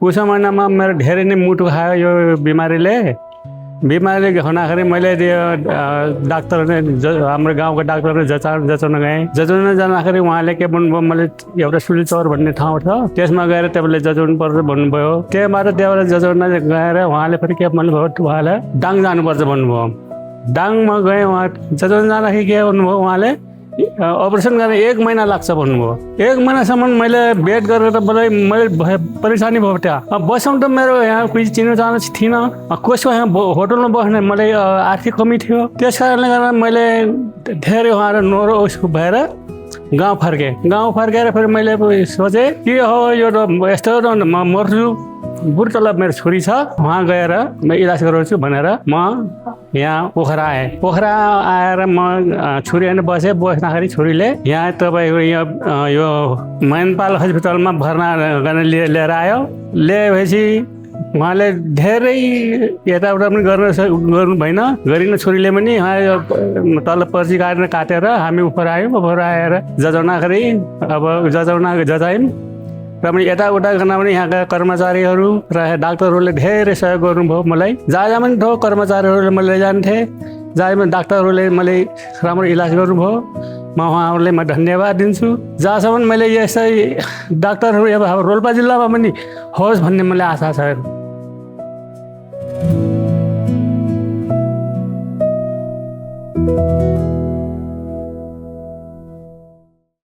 पुष महिनामा मेरो धेरै नै मुटु खायो यो बिमारीले हुँदाखेरि मैले डाक्टरले हाम्रो गाउँको डाक्टरले जचाउन गएँ। जचाउन जाँदाखेरि उहाँले के भन्नुभयो, मैले एउटा सुलिचौर भन्ने ठाउँ छ त्यसमा गएर तपाईँले जचाउनु पर्छ भन्नुभयो। त्यहाँबाट जचाउन गएर उहाँले फेरि के भन्नुभयो, उहाँलाई डाङ जानुपर्छ भन्नुभयो। डाङमा गएँ, उहाँ जचाउन जाँदाखेरि के भन्नुभयो, उहाँले अपरेसन गर्न 1 महिना लाग्छ भन्नुभयो। 1 महिनासम्म मैले वेट गरेर मैले परेशानी भयो। त्यहाँ बसौँ त मेरो यहाँ कोही चिनो जानु थिएन, कसको यहाँ होटलमा बस्ने मलाई आर्थिक कमी थियो। त्यस कारणले गर्दा मैले धेरै उहाँहरू नरो उसको भएर गाउँ फर्केँ। गाउँ फर्केर फेरि मैले सोचेँ के हो यो यस्तो म मर्छु, बुढो तलब मेरो छोरी छ, उहाँ गएर म इलाज गराउँछु भनेर म यहाँ पोखरा आएँ। पोखरा आएर म छोरी बस्दाखेरि छोरीले यहाँ तपाईँको यो मैनपाल हस्पिटलमा भर्ना गर्न लिएर आयो। ल्याएपछि उहाँले धेरै यताउता पनि गर्नु भएन, गरिन। छोरीले पनि तल पर्ची काटेर हामी उपर आयौँ। उपर आएर जचाउँदाखेरि अब जचायौँ र पनि यताउता गर्न पनि यहाँका कर्मचारीहरू र डाक्टरहरूले धेरै सहयोग गर्नुभयो मलाई। जहाँ पनि ठो कर्मचारीहरूले मैले लैजान्थे, जहाँ पनि डाक्टरहरूले मलाई राम्रो इलाज गर्नुभयो। म उहाँहरूलाई म धन्यवाद दिन्छु। जहाँसम्म मैले यसै डाक्टरहरू अब रोल्पा जिल्लामा पनि होस् भन्ने मलाई आशा छ।